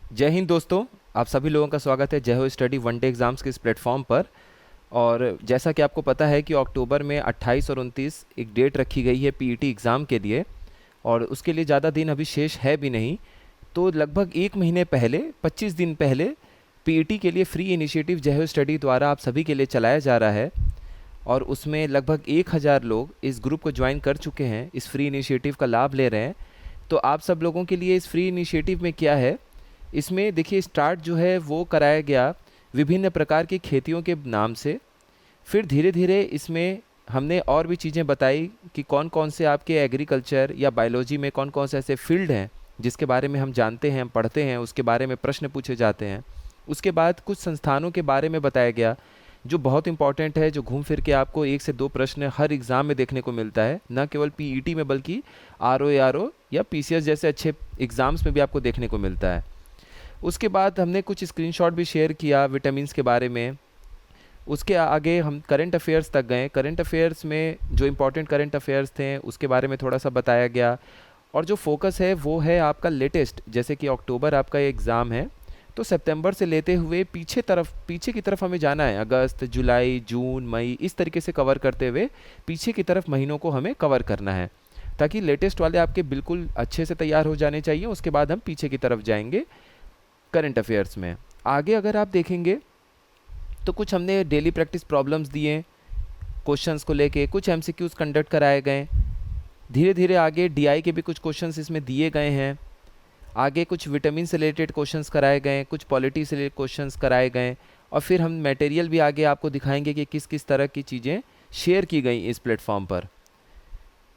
जय हिंद दोस्तों। आप सभी लोगों का स्वागत है जय हो स्टडी वन डे एग्ज़ाम्स के इस प्लेटफॉर्म पर। और जैसा कि आपको पता है कि अक्टूबर में 28 और 29 एक डेट रखी गई है पीईटी एग्ज़ाम के लिए, और उसके लिए ज़्यादा दिन अभी शेष है भी नहीं। तो लगभग एक महीने पहले, 25 दिन पहले, पीईटी के लिए फ्री इनिशिएटिव जय हो स्टडी द्वारा आप सभी के लिए चलाया जा रहा है। और उसमें लगभग 1000 लोग इस ग्रुप को ज्वाइन कर चुके हैं, इस फ्री इनिशिएटिव का लाभ ले रहे हैं। तो आप सब लोगों के लिए इस फ्री इनिशिएटिव में क्या है, इसमें देखिए स्टार्ट जो है वो कराया गया विभिन्न प्रकार की खेतियों के नाम से। फिर धीरे धीरे इसमें हमने और भी चीज़ें बताई कि कौन कौन से आपके एग्रीकल्चर या बायोलॉजी में कौन कौन से ऐसे फील्ड हैं जिसके बारे में हम जानते हैं, हम पढ़ते हैं, उसके बारे में प्रश्न पूछे जाते हैं। उसके बाद कुछ संस्थानों के बारे में बताया गया जो बहुत इंपॉर्टेंट है, जो घूम फिर के आपको 1 से 2 प्रश्न हर एग्ज़ाम में देखने को मिलता है, न केवल पीईटी में बल्कि आरओ या पीसीएस जैसे अच्छे एग्ज़ाम्स में भी आपको देखने को मिलता है। उसके बाद हमने कुछ स्क्रीनशॉट भी शेयर किया विटामिन्स के बारे में। उसके आगे हम करंट अफेयर्स तक गए। करंट अफेयर्स में जो इम्पोर्टेंट करंट अफेयर्स थे उसके बारे में थोड़ा सा बताया गया। और जो फोकस है वो है आपका लेटेस्ट, जैसे कि अक्टूबर आपका ये एग्ज़ाम है, तो सितंबर से लेते हुए पीछे की तरफ हमें जाना है। अगस्त, जुलाई, जून, मई, इस तरीके से कवर करते हुए पीछे की तरफ महीनों को हमें कवर करना है, ताकि लेटेस्ट वाले आपके बिल्कुल अच्छे से तैयार हो जाने चाहिए। उसके बाद हम पीछे की तरफ जाएंगे करंट अफेयर्स में। आगे अगर आप देखेंगे तो कुछ हमने डेली प्रैक्टिस प्रॉब्लम्स दिए क्वेश्चंस को लेके, कुछ एमसीक्यूज़ कंडक्ट कराए गए। धीरे धीरे आगे डीआई के भी कुछ क्वेश्चंस इसमें दिए गए हैं। आगे कुछ विटामिन से रिलेटेड क्वेश्चंस कराए गए, कुछ पॉलिटी से रिलेटेड क्वेश्चंस कराए गए। और फिर हम मटेरियल भी आगे आपको दिखाएंगे कि किस किस तरह की चीज़ें शेयर की गई इस प्लेटफॉर्म पर।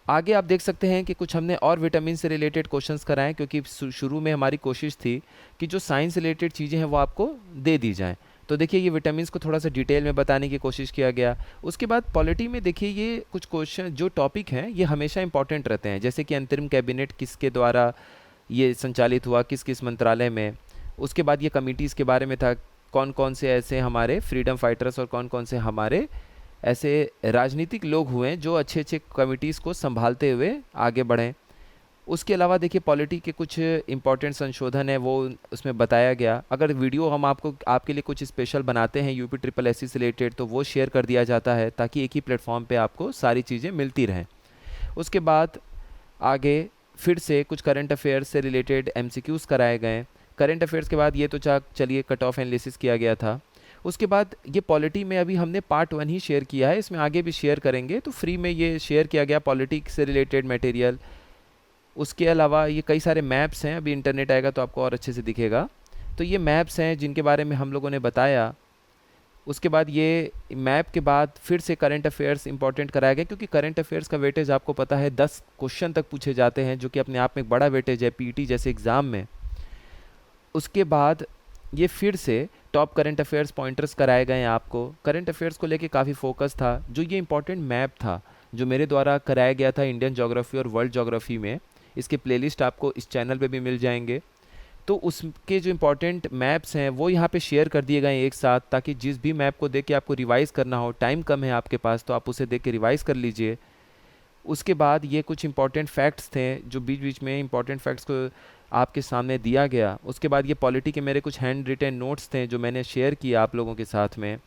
आगे आप देख सकते हैं कि कुछ हमने और विटामिन से रिलेटेड क्वेश्चंस कराएं, क्योंकि शुरू में हमारी कोशिश थी कि जो साइंस रिलेटेड चीज़ें हैं वो आपको दे दी जाएं। तो देखिए ये विटामिन्स को थोड़ा सा डिटेल में बताने की कोशिश किया गया। उसके बाद पॉलिटी में देखिए ये कुछ क्वेश्चन जो टॉपिक हैं ये हमेशा इंपॉर्टेंट रहते हैं, जैसे कि अंतरिम कैबिनेट किसके द्वारा ये संचालित हुआ, किस किस मंत्रालय में। उसके बाद ये कमिटीज़ के बारे में था, कौन कौन से ऐसे हमारे फ्रीडम फाइटर्स और कौन कौन से हमारे ऐसे राजनीतिक लोग हुए हैं जो अच्छे अच्छे कमिटीज़ को संभालते हुए आगे बढ़ें। उसके अलावा देखिए पॉलिटी के कुछ इंपॉर्टेंट संशोधन है वो उसमें बताया गया। अगर वीडियो हम आपको आपके लिए कुछ स्पेशल बनाते हैं यूपी ट्रिपल एससी से रिलेटेड तो वो शेयर कर दिया जाता है, ताकि एक ही प्लेटफॉर्म पे आपको सारी चीज़ें मिलती रहें। उसके बाद आगे फिर से कुछ करंट अफेयर्स से रिलेटेड एमसीक्यूज़ कराए गए। करंट अफेयर्स के बाद ये तो चलिए कट ऑफ एनालिसिस किया गया था। उसके बाद ये पॉलिटी में अभी हमने पार्ट 1 ही शेयर किया है, इसमें आगे भी शेयर करेंगे। तो फ्री में ये शेयर किया गया पॉलिटिक्स से रिलेटेड मटेरियल। उसके अलावा ये कई सारे मैप्स हैं, अभी इंटरनेट आएगा तो आपको और अच्छे से दिखेगा। तो ये मैप्स हैं जिनके बारे में हम लोगों ने बताया। उसके बाद ये मैप के बाद फिर से करंट अफेयर्स इंपॉर्टेंट कराया गया, क्योंकि करंट अफेयर्स का वेटेज आपको पता है 10 क्वेश्चन तक पूछे जाते हैं, जो कि अपने आप में एक बड़ा वेटेज है पीटी जैसे एग्ज़ाम में। उसके बाद ये फिर से टॉप करंट अफेयर्स पॉइंटर्स कराए गए हैं आपको। करंट अफेयर्स को लेके काफ़ी फोकस था। जो ये इंपॉर्टेंट मैप था जो मेरे द्वारा कराया गया था इंडियन ज्योग्राफी और वर्ल्ड ज्योग्राफी में, इसके प्लेलिस्ट आपको इस चैनल पे भी मिल जाएंगे। तो उसके जो इंपॉर्टेंट मैप्स हैं वो यहाँ पे शेयर कर दिए गए हैं एक साथ, ताकि जिस भी मैप को देख के आपको रिवाइज़ करना हो, टाइम कम है आपके पास तो आप उसे देख के रिवाइज़ कर लीजिए। उसके बाद ये कुछ इंपॉर्टेंट फैक्ट्स थे जो बीच बीच में इंपॉर्टेंट फैक्ट्स को आपके सामने दिया गया। उसके बाद ये पॉलिटी के मेरे कुछ हैंड रिटन नोट्स थे जो मैंने शेयर किया आप लोगों के साथ में।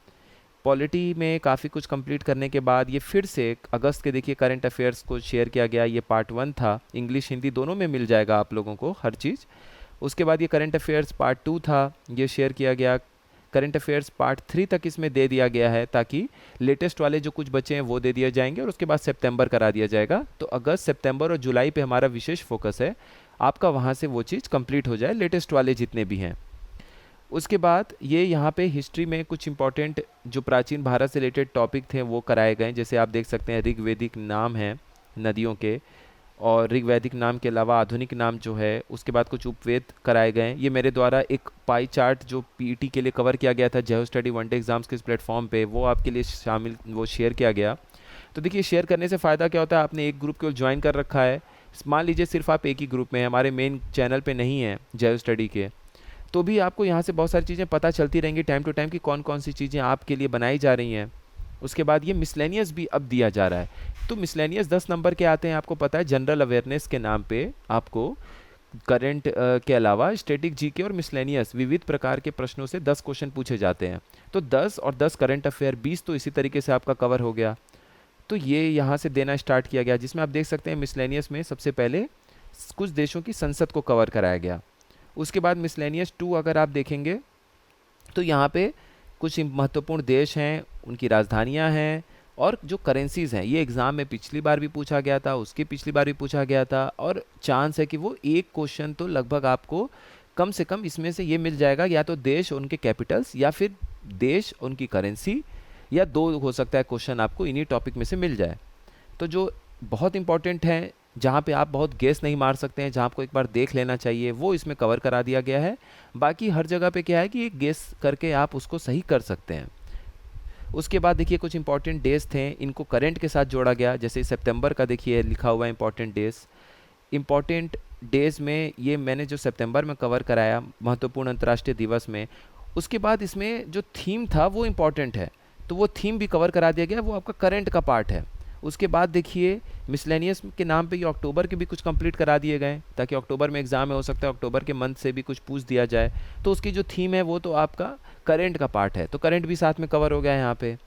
पॉलिटी में काफ़ी कुछ कंप्लीट करने के बाद ये फिर से अगस्त के देखिए करंट अफेयर्स को शेयर किया गया। ये पार्ट 1 था, इंग्लिश हिंदी दोनों में मिल जाएगा आप लोगों को हर चीज़। उसके बाद ये करंट अफेयर्स पार्ट 2 था, ये शेयर किया गया। करंट अफेयर्स पार्ट 3 तक इसमें दे दिया गया है, ताकि लेटेस्ट वाले जो कुछ बचे हैं वो दे दिए जाएंगे और उसके बाद सितंबर करा दिया जाएगा। तो अगस्त, सितंबर और जुलाई पे हमारा विशेष फोकस है, आपका वहाँ से वो चीज़ कंप्लीट हो जाए, लेटेस्ट वाले जितने भी हैं। उसके बाद ये यहाँ पे हिस्ट्री में कुछ इंपॉर्टेंट जो प्राचीन भारत से रिलेटेड टॉपिक थे वो कराए गए। जैसे आप देख सकते हैं ऋग्वेदिक नाम हैं नदियों के, और ऋग्वैदिक नाम के अलावा आधुनिक नाम जो है। उसके बाद कुछ उपवेद कराए गए। ये मेरे द्वारा एक पाई चार्ट जो पीईटी के लिए कवर किया गया था जय स्टडी वन डे एग्जाम्स के इस प्लेटफॉर्म पे, वो आपके लिए शामिल वो शेयर किया गया। तो देखिए शेयर करने से फ़ायदा क्या होता है, आपने एक ग्रुप को ज्वाइन कर रखा है, मान लीजिए सिर्फ आप एक ही ग्रुप में हैं, हमारे मेन चैनल पे नहीं है जय स्टडी के, तो भी आपको यहाँ से बहुत सारी चीज़ें पता चलती रहेंगी टाइम टू टाइम कि कौन कौन सी चीज़ें आपके लिए बनाई जा रही हैं। उसके बाद ये मिसलेनियस भी अब दिया जा रहा है। तो मिसलेनियस 10 नंबर के आते हैं, आपको पता है जनरल अवेयरनेस के नाम पे आपको करंट के अलावा स्टैटिक जीके और मिसलेनियस विविध प्रकार के प्रश्नों से 10 क्वेश्चन पूछे जाते हैं। तो 10 और 10 करंट अफेयर 20 तो इसी तरीके से आपका कवर हो गया। तो ये यहाँ से देना स्टार्ट किया गया, जिसमें आप देख सकते हैं मिसलेनियस में सबसे पहले कुछ देशों की संसद को कवर कराया गया। उसके बाद मिसलेनियस 2 अगर आप देखेंगे तो यहाँ पे कुछ महत्वपूर्ण देश हैं, उनकी राजधानियाँ हैं और जो करेंसीज़ हैं। ये एग्ज़ाम में पिछली बार भी पूछा गया था, उसकी पिछली बार भी पूछा गया था, और चांस है कि वो एक क्वेश्चन तो लगभग आपको कम से कम इसमें से ये मिल जाएगा, या तो देश उनके कैपिटल्स या फिर देश उनकी करेंसी, या दो हो सकता है क्वेश्चन आपको इन्हीं टॉपिक में से मिल जाए। तो जो बहुत इंपॉर्टेंट है, जहाँ पे आप बहुत गेस नहीं मार सकते हैं, जहाँ आपको एक बार देख लेना चाहिए, वो इसमें कवर करा दिया गया है। बाकी हर जगह पे क्या है कि एक गेस करके आप उसको सही कर सकते हैं। उसके बाद देखिए कुछ इंपॉर्टेंट डेज थे, इनको करंट के साथ जोड़ा गया। जैसे सितंबर का देखिए लिखा हुआ है इंपॉर्टेंट डेज। इंपॉर्टेंट डेज में ये मैंने जो सितंबर में कवर कराया महत्वपूर्ण अंतर्राष्ट्रीय दिवस में, उसके बाद इसमें जो थीम था वो इम्पॉर्टेंट है, तो वो थीम भी कवर करा दिया गया, वो आपका करंट का पार्ट है। उसके बाद देखिए मिसलेनियस के नाम पे ये अक्टूबर के भी कुछ कंप्लीट करा दिए गए, ताकि अक्टूबर में एग्ज़ाम है, हो सकता है अक्टूबर के मंथ से भी कुछ पूछ दिया जाए, तो उसकी जो थीम है वो तो आपका करंट का पार्ट है, तो करंट भी साथ में कवर हो गया है यहाँ पे।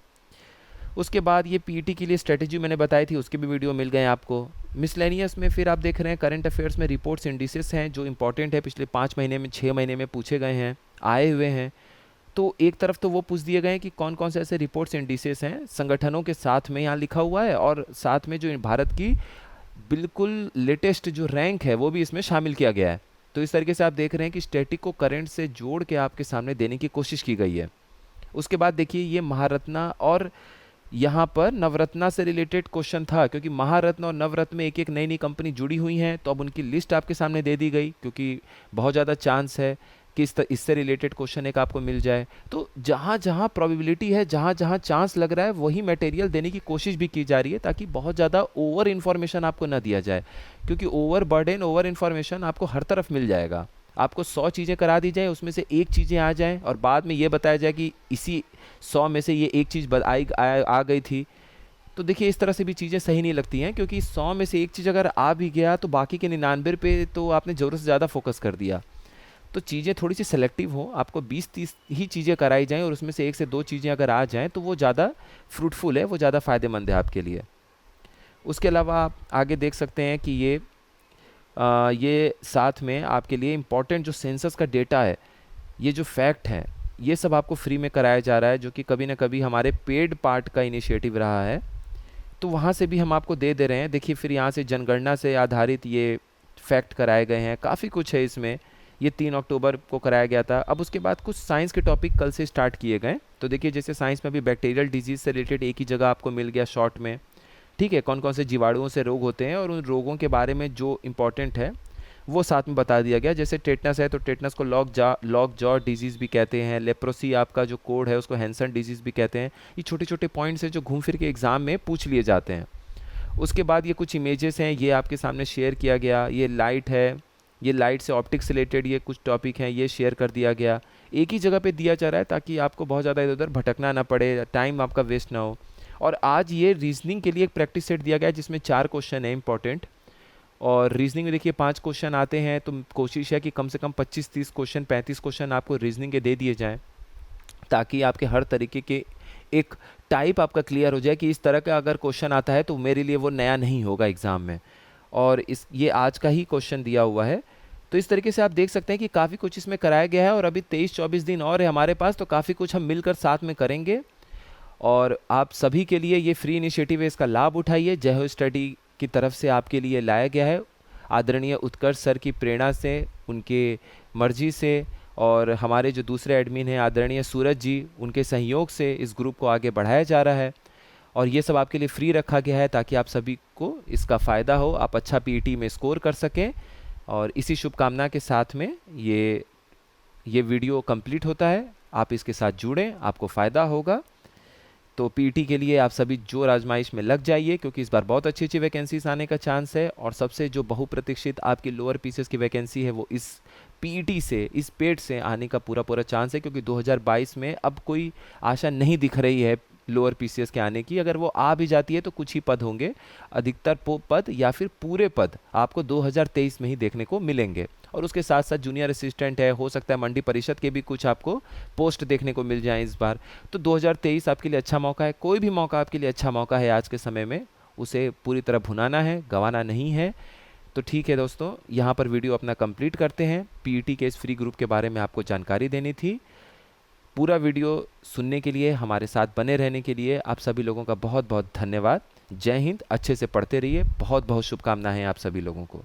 उसके बाद ये पीईटी के लिए स्ट्रेटेजी मैंने बताई थी, उसके भी वीडियो मिल गए आपको। मिसलेनियस में फिर आप देख रहे हैं करंट अफेयर्स में रिपोर्ट्स इंडिसेस हैं जो इंपॉर्टेंट है, पिछले 5 महीने में 6 महीने में पूछे गए हैं, आए हुए हैं। तो एक तरफ तो वो पूछ दिए गए हैं कि कौन कौन से ऐसे रिपोर्ट्स इंडिसेस हैं संगठनों के साथ में यहाँ लिखा हुआ है, और साथ में जो भारत की बिल्कुल लेटेस्ट जो रैंक है वो भी इसमें शामिल किया गया है। तो इस तरीके से आप देख रहे हैं कि स्टैटिक को करंट से जोड़ के आपके सामने देने की कोशिश की गई है। उसके बाद देखिए ये महारत्ना और यहाँ पर नवरत्ना से रिलेटेड क्वेश्चन था, क्योंकि महारत्न और नवरत्न में एक एक नई नई कंपनी जुड़ी हुई हैं, तो अब उनकी लिस्ट आपके सामने दे दी गई, क्योंकि बहुत ज़्यादा चांस है कि इससे रिलेटेड क्वेश्चन एक आपको मिल जाए। तो जहाँ जहाँ प्रोबेबिलिटी है, जहाँ जहाँ चांस लग रहा है, वही मटेरियल देने की कोशिश भी की जा रही है, ताकि बहुत ज़्यादा ओवर इन्फॉर्मेशन आपको ना दिया जाए, क्योंकि ओवर बर्डन, ओवर इन्फॉर्मेशन आपको हर तरफ मिल जाएगा। आपको 100 चीज़ें करा दी जाए, उसमें से एक चीज़ें आ जाएँ और बाद में ये बताया जाए कि इसी 100 में से ये एक चीज़ आ गई थी। तो देखिए इस तरह से भी चीज़ें सही नहीं लगती हैं, क्योंकि 100 में से एक चीज़ अगर आ भी गया तो बाकी के 99 पे तो आपने ज़रूरत से ज़्यादा फोकस कर दिया। तो चीज़ें थोड़ी सी सेलेक्टिव हो, आपको 20-30 ही चीज़ें कराई जाएँ और उसमें से 1 से 2 चीज़ें अगर आ जाएँ तो वो ज़्यादा फ्रूटफुल है, वो ज़्यादा फ़ायदेमंद है आपके लिए। उसके अलावा आप आगे देख सकते हैं कि ये साथ में आपके लिए इम्पॉर्टेंट जो सेंसस का डेटा है, ये जो फैक्ट है, ये सब आपको फ्री में कराया जा रहा है, जो कि कभी ना कभी हमारे पेड पार्ट का इनिशिएटिव रहा है, तो वहाँ से भी हम आपको दे रहे हैं। देखिए फिर यहाँ से जनगणना से आधारित ये फैक्ट कराए गए हैं, काफ़ी कुछ है इसमें। ये 3 अक्टूबर को कराया गया था। अब उसके बाद कुछ साइंस के टॉपिक कल से स्टार्ट किए गए। तो देखिए जैसे साइंस में भी बैक्टीरियल डिजीज़ से रिलेटेड एक ही जगह आपको मिल गया शॉर्ट में, ठीक है, कौन कौन से जीवाणुओं से रोग होते हैं और उन रोगों के बारे में जो इम्पोर्टेंट है वो साथ में बता दिया गया। जैसे टेटनस है तो टेटनस को लॉक जॉ डिजीज़ भी कहते हैं। लेप्रोसी आपका जो कोड है उसको हैंसन डिजीज़ भी कहते हैं। ये छोटे छोटे पॉइंट्स हैं जो घूम फिर के एग्ज़ाम में पूछ लिए जाते हैं। उसके बाद ये कुछ इमेजेस हैं, ये आपके सामने शेयर किया गया। ये लाइट है, ये लाइट से ऑप्टिक्स रिलेटेड ये कुछ टॉपिक हैं, ये शेयर कर दिया गया। एक ही जगह पे दिया जा रहा है ताकि आपको बहुत ज़्यादा इधर उधर भटकना ना पड़े, टाइम आपका वेस्ट ना हो। और आज ये रीजनिंग के लिए एक प्रैक्टिस सेट दिया गया है जिसमें 4 क्वेश्चन है इंपॉर्टेंट, और रीजनिंग में देखिए 5 क्वेश्चन आते हैं, तो कोशिश है कि कम से कम 25-30 क्वेश्चन 35 क्वेश्चन आपको रीजनिंग के दे दिए जाएँ, ताकि आपके हर तरीके के एक टाइप आपका क्लियर हो जाए कि इस तरह का अगर क्वेश्चन आता है तो मेरे लिए वो नया नहीं होगा एग्ज़ाम में। और ये आज का ही क्वेश्चन दिया हुआ है। तो इस तरीके से आप देख सकते हैं कि काफ़ी कुछ इसमें कराया गया है, और अभी 23-24 दिन और है हमारे पास, तो काफ़ी कुछ हम मिलकर साथ में करेंगे। और आप सभी के लिए ये फ्री इनिशिएटिव है, इसका लाभ उठाइए। जय हो स्टडी की तरफ से आपके लिए लाया गया है, आदरणीय उत्कर्ष सर की प्रेरणा से, उनके मर्जी से, और हमारे जो दूसरे एडमिन हैं आदरणीय सूरज जी, उनके सहयोग से इस ग्रुप को आगे बढ़ाया जा रहा है। और ये सब आपके लिए फ्री रखा गया है ताकि आप सभी को इसका फ़ायदा हो, आप अच्छा पीईटी में स्कोर कर सकें। और इसी शुभकामना के साथ में ये वीडियो कंप्लीट होता है। आप इसके साथ जुड़ें, आपको फ़ायदा होगा। तो पीईटी के लिए आप सभी जोर आजमाइश में लग जाइए, क्योंकि इस बार बहुत अच्छी अच्छी वैकेंसीज आने का चांस है। और सबसे जो बहुप्रतीक्षित आपकी लोअर पीसेस की वैकेंसी है वो इस पीईटी से, इस पेड से आने का पूरा चांस है, क्योंकि 2022 में अब कोई आशा नहीं दिख रही है लोअर पीसीएस के आने की। अगर वो आ भी जाती है तो कुछ ही पद होंगे, अधिकतर पद या फिर पूरे पद आपको 2023 में ही देखने को मिलेंगे। और उसके साथ साथ जूनियर असिस्टेंट है, हो सकता है मंडी परिषद के भी कुछ आपको पोस्ट देखने को मिल जाए इस बार। तो 2023 आपके लिए अच्छा मौका है, कोई भी मौका आपके लिए अच्छा मौका है आज के समय में, उसे पूरी तरह भुनाना है, गंवाना नहीं है। तो ठीक है दोस्तों, यहाँ पर वीडियो अपना कंप्लीट करते हैं। पीईटी के इस फ्री ग्रुप के बारे में आपको जानकारी देनी थी। पूरा वीडियो सुनने के लिए, हमारे साथ बने रहने के लिए आप सभी लोगों का बहुत बहुत धन्यवाद। जय हिंद, अच्छे से पढ़ते रहिए, बहुत बहुत शुभकामनाएं आप सभी लोगों को।